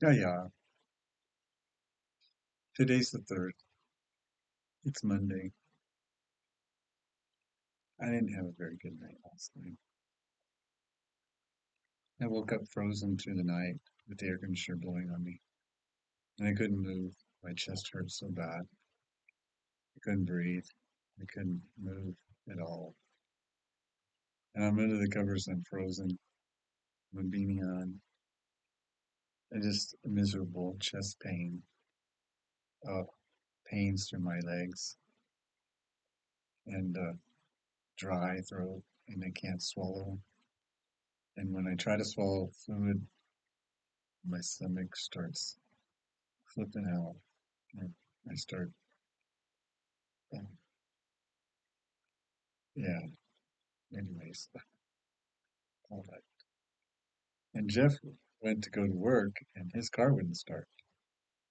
Yeah, yeah. Today's the third. It's Monday. I didn't have a very good night last night. I woke up frozen through the night with the air conditioner blowing on me. And I couldn't move. My chest hurt so bad. I couldn't breathe. I couldn't move at all. And I'm under the covers. I'm frozen. I'm a beanie on. I just miserable chest pain. Pains through my legs and dry throat. And I can't swallow. And when I try to swallow fluid, my stomach starts flipping out. And I start, uh, yeah, anyways, all that. And Jeff went to go to work and his car wouldn't start.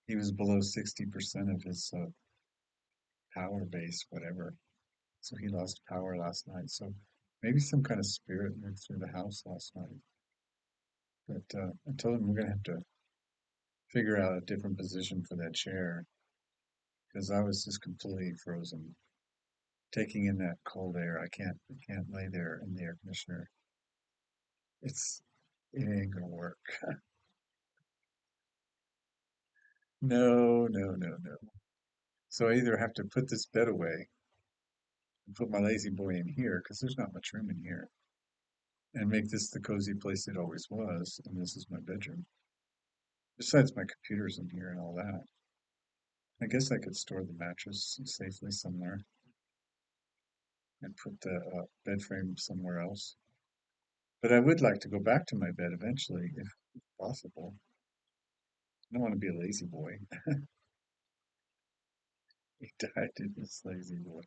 He was below 60% of his power base, whatever. So he lost power last night. So maybe some kind of spirit moved through the house last night. But I told him we're going to have to figure out a different position for that chair because I was just completely frozen. Taking in that cold air, I can't lay there in the air conditioner. It's, it ain't gonna work. No, no, no, no. So I either have to put this bed away and put my lazy boy in here because there's not much room in here and make this the cozy place it always was. And this is my bedroom. Besides, my computer's in here and all that. I guess I could store the mattress safely somewhere and put the bed frame somewhere else. But I would like to go back to my bed eventually, if possible. I don't want to be a lazy boy. He died in this lazy boy.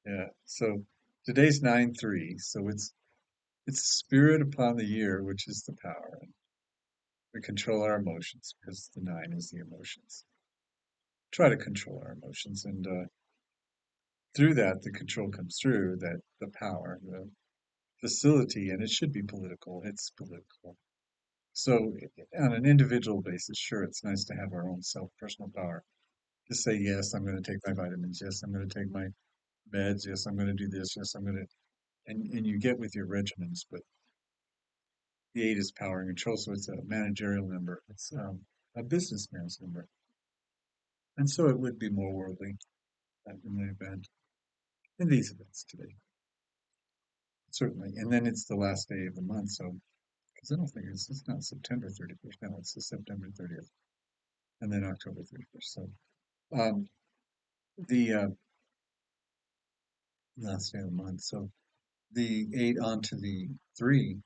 Yeah. So today's 9/3. So it's spirit upon the year, which is the power. And we control our emotions because the nine is the emotions. Try to control our emotions, and through that, the control comes through that the power, the facility, and it should be political. It's political. So on an individual basis, sure, it's nice to have our own personal power to say, yes, I'm going to take my vitamins. Yes, I'm going to take my meds. Yes, I'm going to do this. Yes, I'm going to, and you get with your regimens, but the eight is power and control, so it's a managerial number. It's a businessman's number, and so it would be more worldly in the event in these events today, certainly. And then it's the last day of the month, so because I don't think it's not September 31st. No, it's the September 30th, and then October 31st. So um, the last day of the month. So the eight onto the three,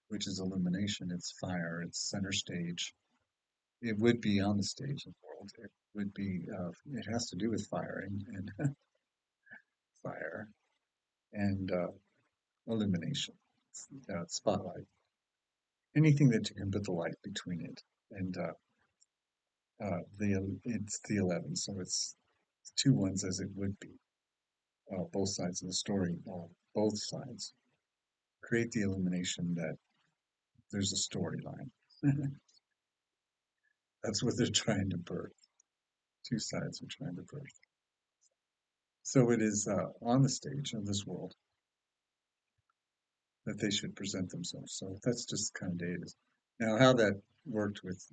which is illumination. It's fire. It's center stage. It would be on the stage of the world. It would be. It has to do with fire and fire and illumination, spotlight, anything that you can put the light between it. And it's the 11, so it's two ones as it would be. Both sides of the story, both sides create the illumination that there's a storyline. That's what they're trying to birth. Two sides are trying to birth. So it is on the stage of this world that they should present themselves. So that's just the kind of day it is. Now, how that worked with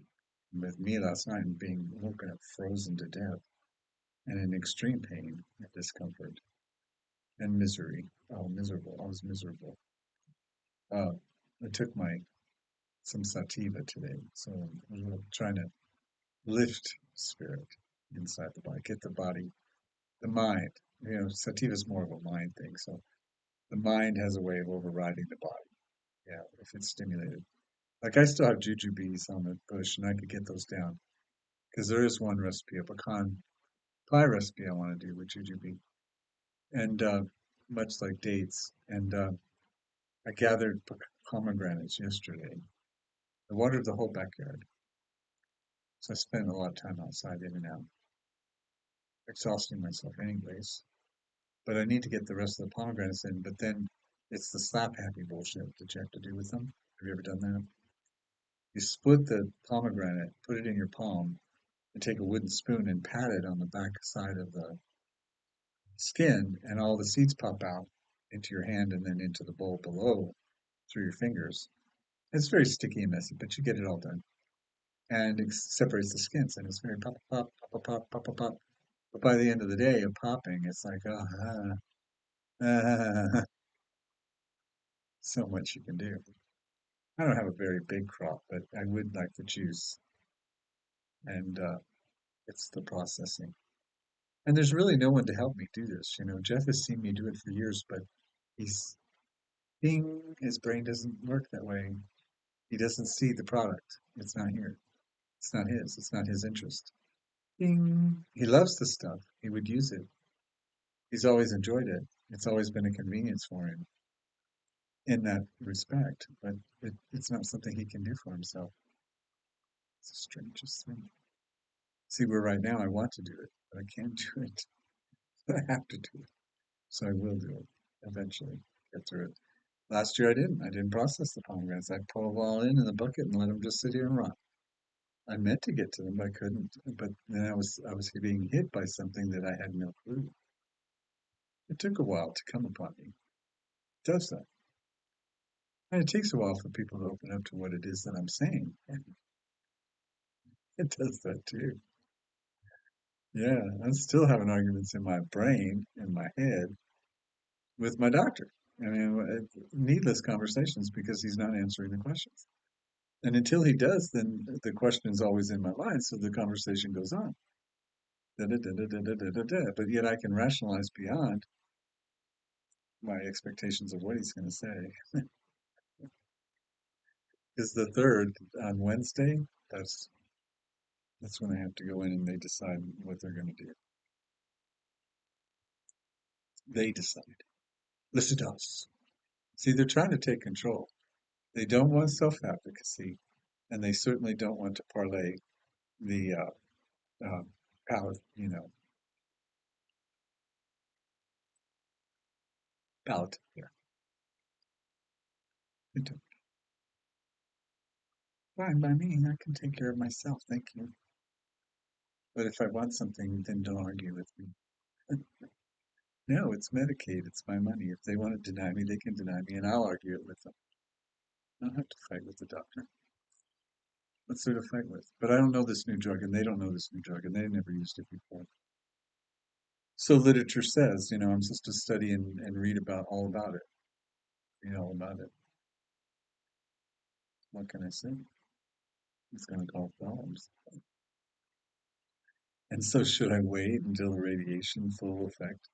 me last night and being woken up frozen to death and in extreme pain and discomfort and misery. Oh, miserable. I was miserable. Uh, I took my some sativa today, so I'm trying to lift spirit inside the body, get the body, the mind. You know, sativa is more of a mind thing, so the mind has a way of overriding the body. Yeah, if it's stimulated. Like I still have jujubes on the bush, and I could get those down because there is one recipe, a pecan pie recipe I want to do with jujube, and much like dates. And I gathered pomegranates yesterday. I watered the whole backyard, so I spent a lot of time outside in and out, exhausting myself anyways. But I need to get the rest of the pomegranates in. But then it's the slap happy bullshit that you have to do with them. Have you ever done that? You split the pomegranate, put it in your palm, and take a wooden spoon and pat it on the back side of the skin, and all the seeds pop out into your hand and then into the bowl below through your fingers. It's very sticky and messy, but you get it all done. And it separates the skins, and it's very pop, pop, pop, pop, pop, pop, pop. But by the end of the day of popping, it's like, oh, so much you can do. I don't have a very big crop, but I would like the juice, and it's the processing. And there's really no one to help me do this. Jeff has seen me do it for years, but he's Bing, his brain doesn't work that way. He doesn't see the product. It's not here. It's not his. It's not his interest. Bing. He loves the stuff. He would use it. He's always enjoyed it. It's always been a convenience for him in that respect, but it's not something he can do for himself. It's the strangest thing. See, where right now I want to do it, but I can't do it. I have to do it. So I will do it eventually. Get through it. Last year I didn't. I didn't process the pomegranates. I pulled them all in the bucket and let them just sit here and rot. I meant to get to them, but I couldn't. But then I was being hit by something that I had no clue. It took a while to come upon me. It does that. And it takes a while for people to open up to what it is that I'm saying. And it does that too. Yeah, I'm still having arguments in my brain, in my head, with my doctor. I mean, needless conversations because he's not answering the questions. And until he does, then the question is always in my mind, so the conversation goes on. Da, da, da, da, da, da, da, da, da. But yet I can rationalize beyond my expectations of what he's going to say. Is the third on Wednesday? That's when I have to go in and they decide what they're going to do. They decide. Listen to us. See, they're trying to take control. They don't want self-advocacy, and they certainly don't want to parlay the palate, palate here. They don't. Fine by me. I can take care of myself. Thank you. But if I want something, then don't argue with me. No, it's Medicaid. It's my money. If they want to deny me, they can deny me, and I'll argue it with them. I don't have to fight with the doctor. What's there to fight with? But I don't know this new drug, and they don't know this new drug, and they've never used it before. So literature says, I'm supposed to study and read about all about it. Read all about it. What can I say? It's going to cause problems. And so should I wait until the radiation full effect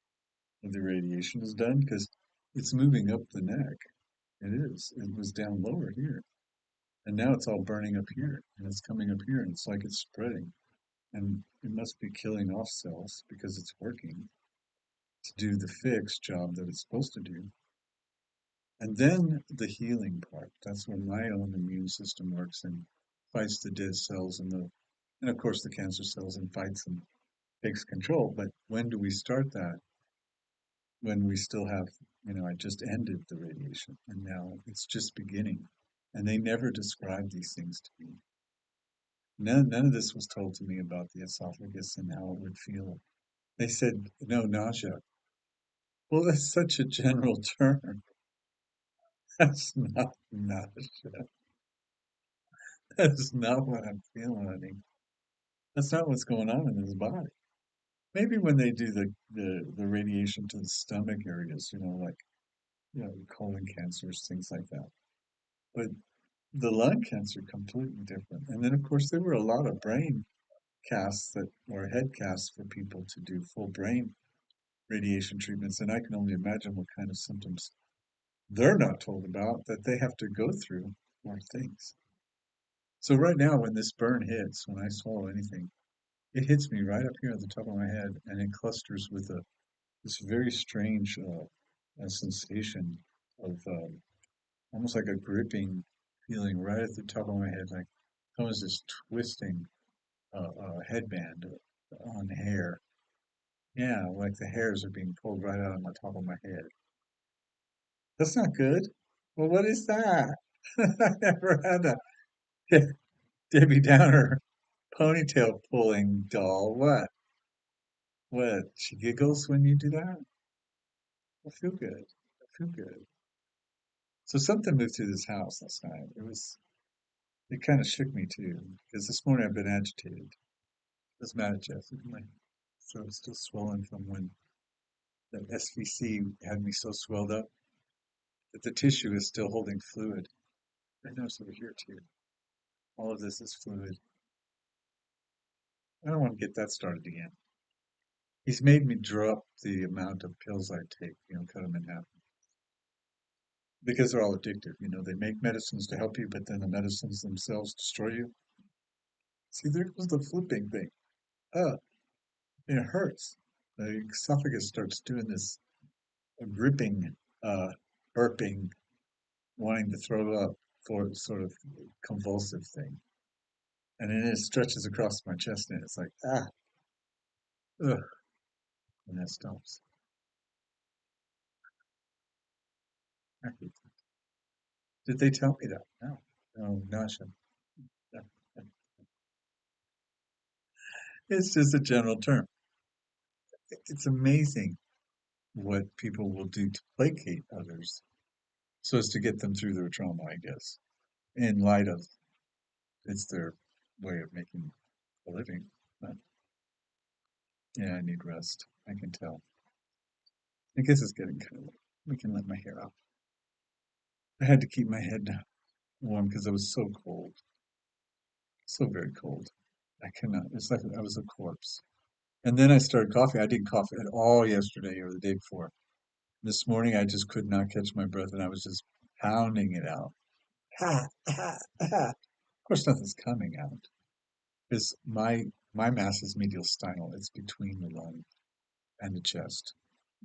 of the radiation is done? Because it's moving up the neck. It is. It was down lower here. And now it's all burning up here. And it's coming up here. And it's like it's spreading. And it must be killing off cells because it's working to do the fixed job that it's supposed to do. And then the healing part. That's when my own immune system works and fights the dead cells and of course the cancer cells and fights them, takes control. But when do we start that? When we still have, I just ended the radiation and now it's just beginning. And they never described these things to me. None of this was told to me about the esophagus and how it would feel. They said, no, nausea. Well, that's such a general term. That's not nausea. That's not what I'm feeling, honey. That's not what's going on in his body. Maybe when they do the radiation to the stomach areas, like, colon cancers, things like that. But the lung cancer, completely different. And then, of course, there were a lot of brain casts that, or head casts for people to do full brain radiation treatments. And I can only imagine what kind of symptoms they're not told about that they have to go through more things. So right now, when this burn hits, when I swallow anything, it hits me right up here at the top of my head, and it clusters with this very strange sensation of almost like a gripping feeling right at the top of my head, like someone's just twisting a headband on hair. Yeah, like the hairs are being pulled right out of the top of my head. That's not good. Well, what is that? I never had that. Debbie Downer, ponytail pulling doll. What? What? She giggles when you do that? I feel good. I feel good. So something moved through this house last night. It kind of shook me too, because this morning I've been agitated. I was mad at Jeff. My throat's still swollen from when the SVC had me so swelled up that the tissue is still holding fluid. I notice over here too. All of this is fluid. I don't want to get that started again. He's made me drop the amount of pills I take, cut them in half. Because they're all addictive. They make medicines to help you, but then the medicines themselves destroy you. See, there goes the flipping thing. Uh, and it hurts. The esophagus starts doing this gripping, uh, burping, wanting to throw up for sort of convulsive thing. And then it stretches across my chest and it's like, ugh, and that stops. I hate that. Did they tell me that? No. No, gosh. It's just a general term. It's amazing what people will do to placate others so as to get them through their trauma, I guess, in light of it's their way of making a living. But yeah, I need rest. I can tell. I guess it's getting kind of late. We can let my hair out. I had to keep my head warm because I was so cold, so very cold. I cannot. It's like I was a corpse. And then I started coughing. I didn't cough at all yesterday or the day before. This morning I just could not catch my breath and I was just pounding it out. Ha, ha, ha. Of course, nothing's coming out because my mass is mediastinal. It's between the lung and the chest,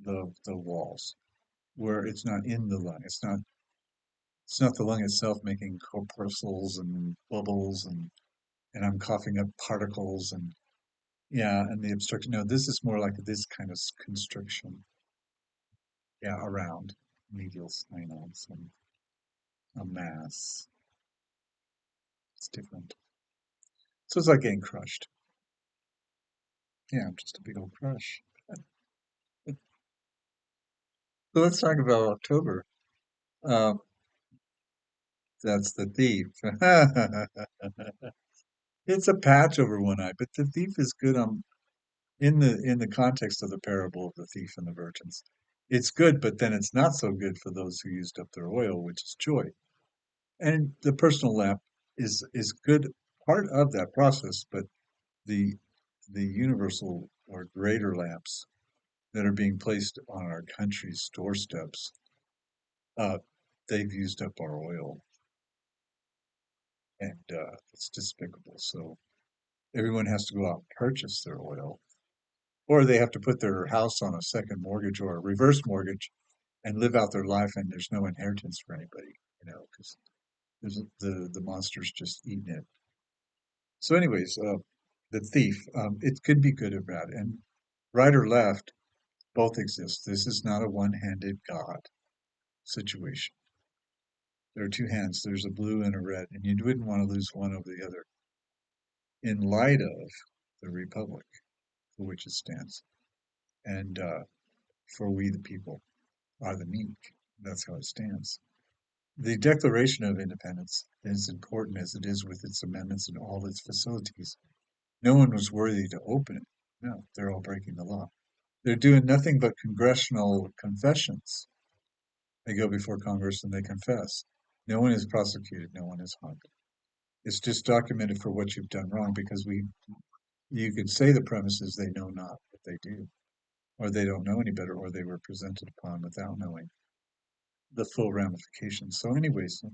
the walls, where it's not in the lung. It's not the lung itself making corpuscles and bubbles and I'm coughing up particles and yeah, and the obstruction. No, this is more like this kind of constriction. Yeah, around medial sinus and a mass. It's different. So it's like getting crushed. Yeah, I'm just a big old crush. So let's talk about October. Um, that's the thief. It's a patch over one eye, but the thief is good in the context of the parable of the thief and the virgins. It's good, but then it's not so good for those who used up their oil, which is joy. And the personal lamp is good part of that process, but the the universal or greater lamps that are being placed on our country's doorsteps, uh, they've used up our oil, and it's despicable. So everyone has to go out and purchase their oil, or they have to put their house on a second mortgage or a reverse mortgage and live out their life, and there's no inheritance for anybody, because the monster's just eating it. So, anyways, the thief, it could be good or bad, and right or left both exist. This is not a one-handed God situation. There are two hands. There's a blue and a red, and you wouldn't want to lose one over the other in light of the republic for which it stands. And for we the people are the meek. That's how it stands. The Declaration of Independence is important as it is with its amendments and all its facilities. No one was worthy to open it. No, they're all breaking the law. They're doing nothing but congressional confessions. They go before Congress and they confess. No one is prosecuted, no one is harmed. It's just documented for what you've done wrong because you could say the premise is they know not what they do, or they don't know any better, or they were presented upon without knowing the full ramifications. So, anyways,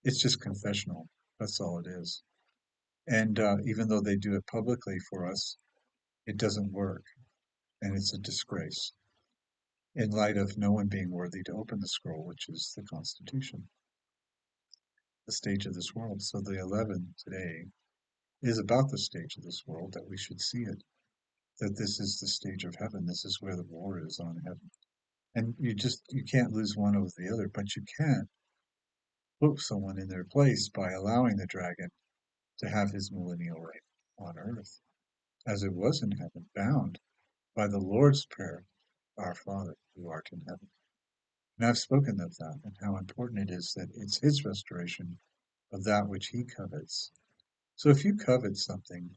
it's just confessional. That's all it is. And even though they do it publicly for us, it doesn't work, and it's a disgrace in light of no one being worthy to open the scroll, which is the Constitution, the stage of this world. So the 11 today is about the stage of this world, that we should see it, that this is the stage of heaven. This is where the war is on heaven. And you can't lose one over the other, but you can put someone in their place by allowing the dragon to have his millennial reign on earth, as it was in heaven, bound by the Lord's Prayer, Our Father who art in heaven. And I've spoken of that and how important it is that it's his restoration of that which he covets. So if you covet something,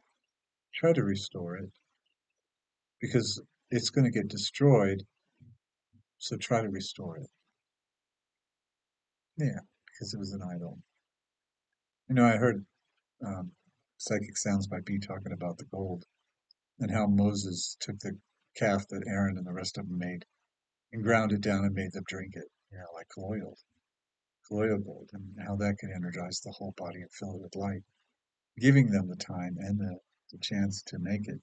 try to restore it because it's going to get destroyed. So try to restore it. Yeah, because it was an idol. I heard um, Psychic Sounds by B talking about the gold and how Moses took the calf that Aaron and the rest of them made and ground it down and made them drink it, like colloidal gold, and how that could energize the whole body and fill it with light, giving them the time and the chance to make it.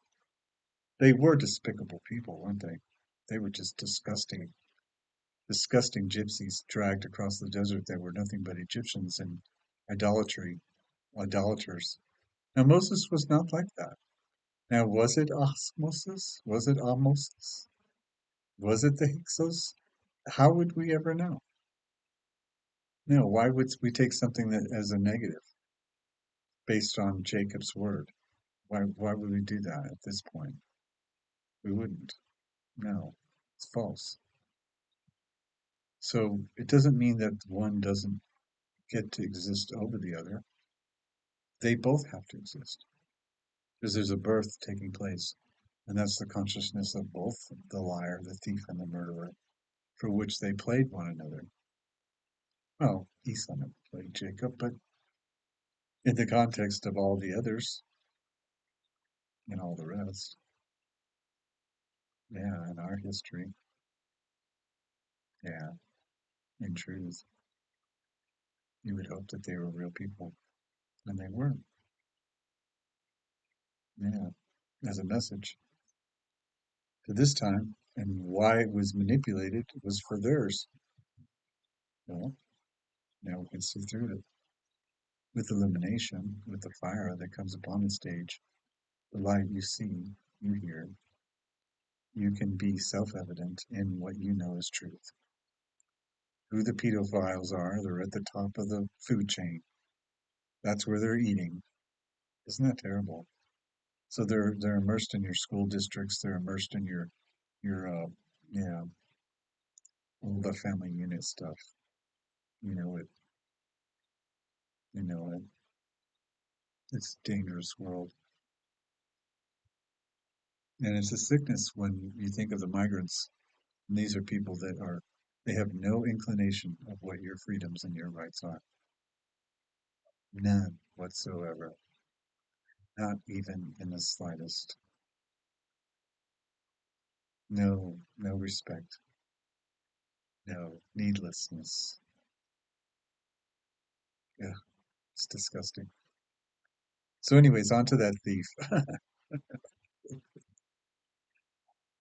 They were despicable people, weren't they? They were just disgusting, disgusting gypsies dragged across the desert. They were nothing but Egyptians and idolatry, idolaters. Now Moses was not like that. Now was it osmosis? Was it osmosis? Was it the Hyksos? How would we ever know? No, why would we take something that as a negative based on Jacob's word? Why would we do that at this point? We wouldn't. No, it's false. So it doesn't mean that one doesn't get to exist over the other. They both have to exist because there's a birth taking place, and that's the consciousness of both the liar, the thief, and the murderer, for which they played one another. Well, Esau never played Jacob, but in the context of all the others and all the rest, yeah, in our history, yeah, in truth, you would hope that they were real people, and they weren't. Yeah, as a message to this time, and why it was manipulated was for theirs. Well, now we can see through it with illumination, with the fire that comes upon the stage, the light you see, you hear. You can be self-evident in what you know is truth. Who the pedophiles are, they're at the top of the food chain. That's where they're eating. Isn't that terrible? So they're immersed in your school districts. They're immersed in your yeah, all the family unit stuff. You know it. You know it. It's a dangerous world, and it's a sickness when you think of the migrants. And these are people that they have no inclination of what your freedoms and your rights are. None whatsoever. Not even in the slightest. No, no respect. No needlessness. Yeah, it's disgusting. So, anyways, on to that thief.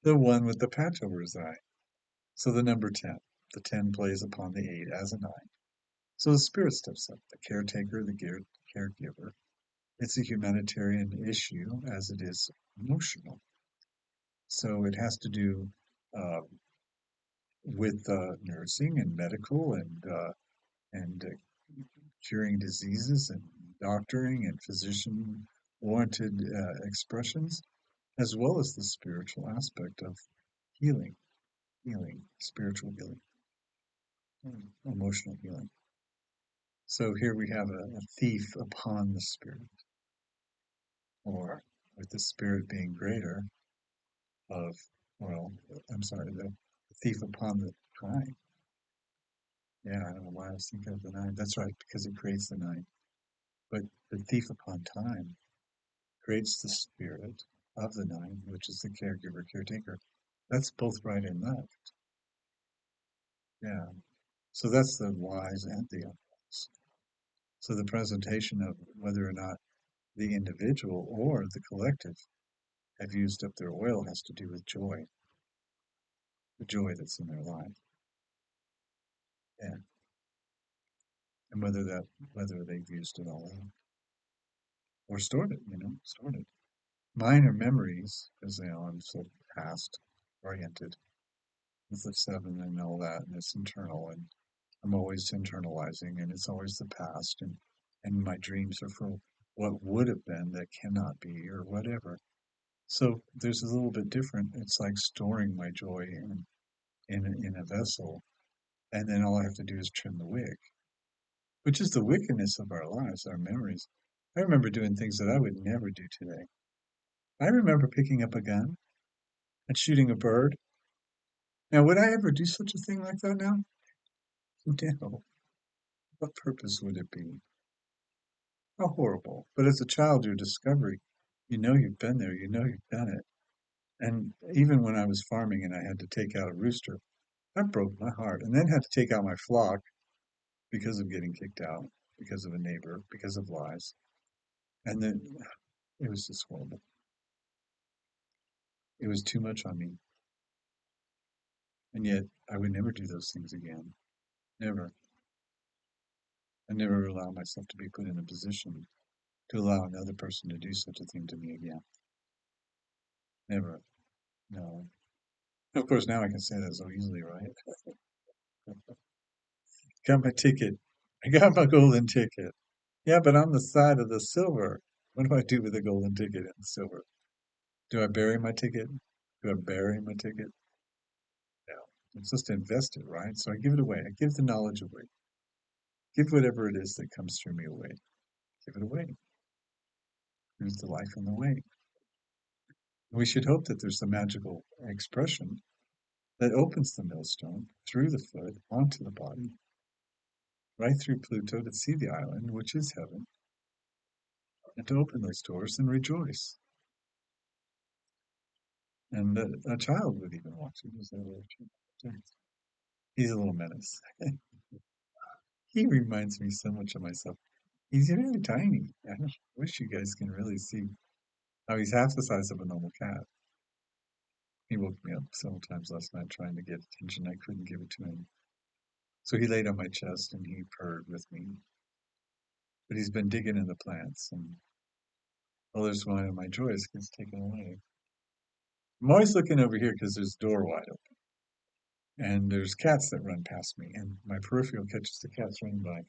The one with the patch over his eye. So the number 10. The 10 plays upon the 8 as a 9. So the spirit steps up, the caretaker, the caregiver. It's a humanitarian issue as it is emotional. So it has to do uh, with nursing and medical and curing diseases and doctoring and physician warranted expressions, as well as the spiritual aspect of healing, spiritual healing, emotional healing. So here we have a thief upon the spirit, or with the spirit being greater of, well, I'm sorry, the thief upon the time. Yeah, I don't know why I was thinking of the nine. That's right, because it creates the nine. But the thief upon time creates the spirit of the nine, which is the caregiver, caretaker. That's both right and left. Yeah. So that's the wise and the unwise. So the presentation of whether or not the individual or the collective have used up their oil has to do with joy, the joy that's in their life. Yeah. And whether they've used it all up or stored it, stored it. Mine are memories, because I'm so past oriented with the seven and all that, and it's internal. And I'm always internalizing, and it's always the past, and my dreams are for what would have been that cannot be, or whatever. So there's a little bit different. It's like storing my joy in a vessel, and then all I have to do is trim the wick, which is the wickedness of our lives, our memories. I remember doing things that I would never do today. I remember picking up a gun and shooting a bird. Now, would I ever do such a thing like that now? No. What purpose would it be? How horrible. But as a child, your discovery, you know you've been there, you know you've done it. And even when I was farming and I had to take out a rooster, that broke my heart. And then had to take out my flock because of getting kicked out, because of a neighbor, because of lies. And then it was just horrible. It was too much on me. And yet I would never do those things again. Never. I never allow myself to be put in a position to allow another person to do such a thing to me again. Never. No. Of course, now I can say that so easily, right? Got my ticket. I got my golden ticket. Yeah, but on the side of the silver. What do I do with the golden ticket and the silver? Do I bury my ticket? Do I bury my ticket? No. I'm supposed to invest it, right? So I give it away. I give the knowledge away. Give whatever it is that comes through me away. Give it away. Here's the life in the way. We should hope that there's a magical expression that opens the millstone through the foot onto the body, right through Pluto to see the island, which is heaven, and to open those doors and rejoice. And a child would even watch it. He's a little menace. He reminds me so much of myself. He's really tiny. I wish you guys can really see how he's half the size of a normal cat. He woke me up several times last night trying to get attention. I couldn't give it to him. So he laid on my chest and he purred with me. But he's been digging in the plants, and well, there's one of my joys gets taken away. I'm always looking over here because there's a door wide open, and there's cats that run past me, and my peripheral catches the cats running by.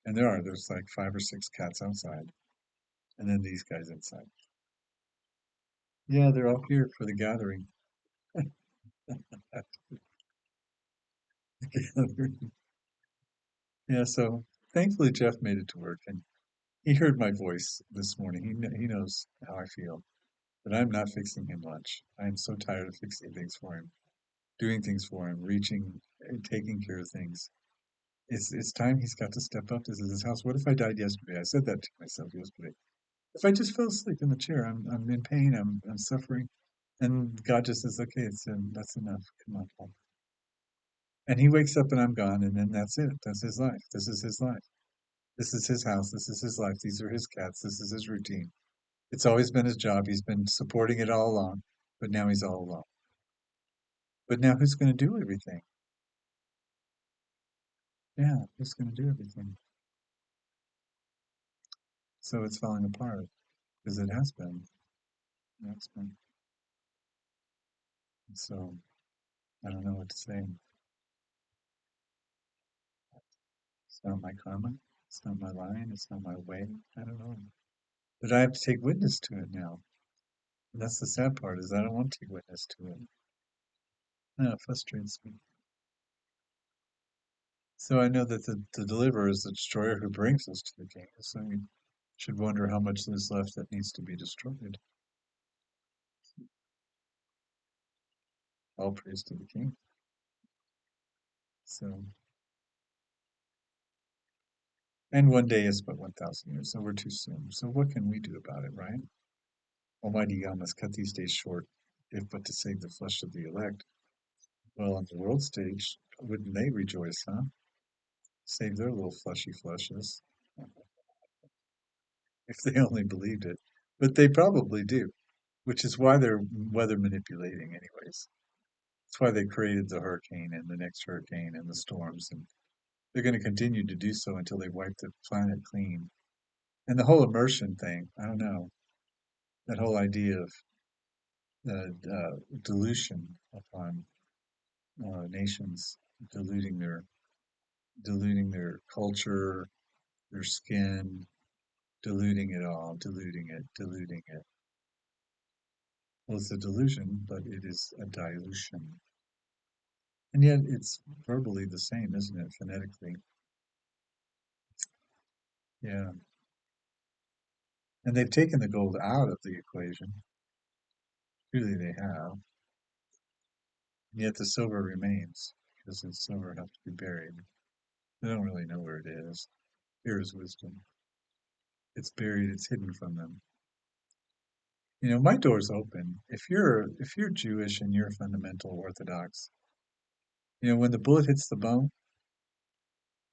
And there's like 5 or 6 cats outside, and then these guys inside. Yeah, they're all here for the gathering. Yeah, so thankfully Jeff made it to work, and he heard my voice this morning. He knows how I feel, but I'm not fixing him lunch. I am so tired of fixing things for him, doing things for him, reaching and taking care of things. It's time he's got to step up. This is his house. What if I died yesterday? I said that to myself yesterday. If I just fell asleep in the chair, I'm in pain. I'm suffering, and God just says, okay, that's enough. Come on, Paul. And he wakes up and I'm gone, and then that's it. That's his life. This is his life. This is his house. This is his life. These are his cats. This is his routine. It's always been his job. He's been supporting it all along, but now he's all alone. But now who's going to do everything? Yeah, who's going to do everything? So it's falling apart because it has been. It has been. So I don't know what to say. It's not my karma. It's not my line. It's not my way. I don't know. But I have to take witness to it now. And that's the sad part is I don't want to take witness to it. No, it frustrates me. So I know that the deliverer is the destroyer who brings us to the king. So we should wonder how much is left that needs to be destroyed. All praise to the king. So, and one day is but 1,000 years, so we're too soon. So what can we do about it, right? Almighty God must cut these days short, if but to save the flesh of the elect. Well, on the world stage, wouldn't they rejoice, huh? Save their little fleshy fleshes, if they only believed it. But they probably do, which is why they're weather manipulating, anyways. That's why they created the hurricane and the next hurricane and the storms, and they're going to continue to do so until they wipe the planet clean. And the whole immersion thing, I don't know, that whole idea of dilution upon nations, diluting diluting their culture, their skin, diluting it all, diluting it, diluting it. Well, it's a delusion, but it is a dilution. And yet it's verbally the same, isn't it? Phonetically. Yeah. And they've taken the gold out of the equation. Truly they have. And yet the silver remains, because the silver has to be buried. They don't really know where it is. Here is wisdom. It's buried, it's hidden from them. My door's open. If you're Jewish and you're fundamental Orthodox, when the bullet hits the bone,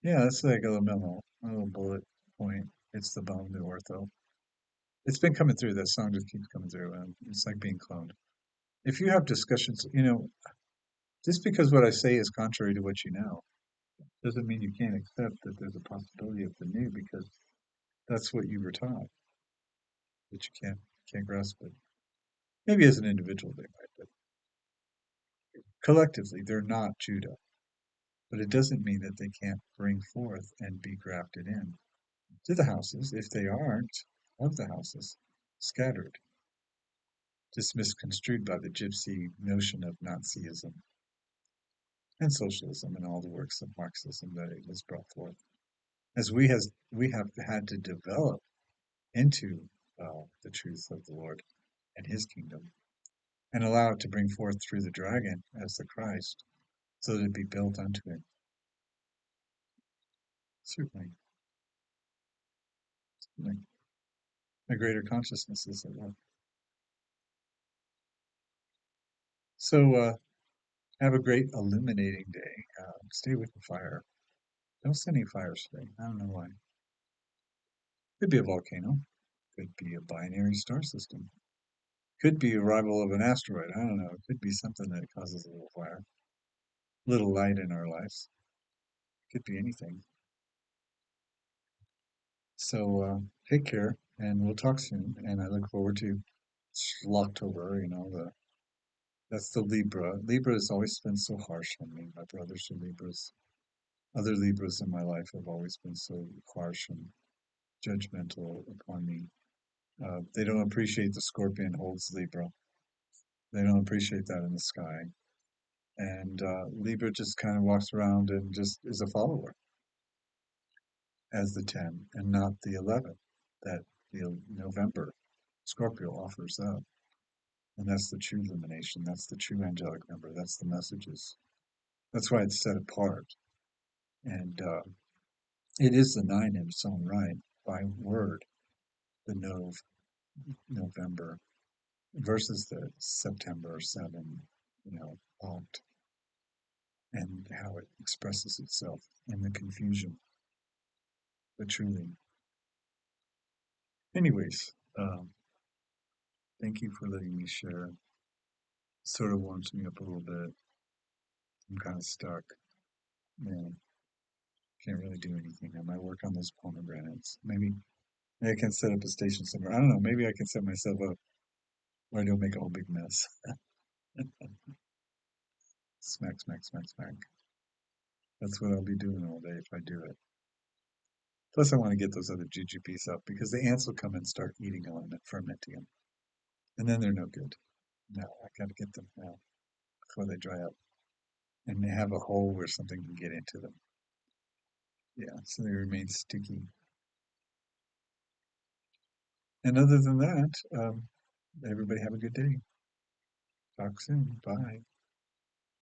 yeah, that's like a little bullet point. It's the bone, the ortho. It's been coming through. That song just keeps coming through, and it's like being cloned. If you have discussions, just because what I say is contrary to what you know, doesn't mean you can't accept that there's a possibility of the new because that's what you were taught, but you can't grasp it. Maybe as an individual they might, but collectively they're not Judah. But it doesn't mean that they can't bring forth and be grafted in to the houses if they aren't of the houses, scattered, just misconstrued by the gypsy notion of Nazism and socialism and all the works of Marxism that it has brought forth. As we have had to develop into the truth of the Lord and His kingdom, and allow it to bring forth through the dragon as the Christ, so that it be built unto Him. Certainly, certainly, a greater consciousness is at work. So have a great illuminating day. Stay with the fire. Don't send any fires today. I don't know why. Could be a volcano. Could be a binary star system. Could be arrival of an asteroid. I don't know. It could be something that causes a little fire, little light in our lives. Could be anything. So take care, and we'll talk soon. And I look forward to Schlocktober. That's the Libra. Libra has always been so harsh on me. My brothers are Libras. Other Libras in my life have always been so harsh and judgmental upon me. They don't appreciate the scorpion holds Libra. They don't appreciate that in the sky. And Libra just kind of walks around and just is a follower as the 10 and not the 11 that the November Scorpio offers up. And that's the true illumination. That's the true angelic number. That's the messages. That's why it's set apart. And it is the 9 in its own right by word, the November versus the September 7, alt, and how it expresses itself in the confusion. But truly, anyways, thank you for letting me share. Sort of warms me up a little bit. I'm kind of stuck. Man, can't really do anything. I might work on those pomegranates. Maybe I can set up a station somewhere. I don't know. Maybe I can set myself up where I don't make a whole big mess. Smack, smack, smack, smack. That's what I'll be doing all day if I do it. Plus, I want to get those other GGPs up because the ants will come and start eating them and fermenting them. And then they're no good. No, I got to get them now before they dry up. And they have a hole where something can get into them. Yeah, so they remain sticky. And other than that, everybody have a good day. Talk soon. Bye.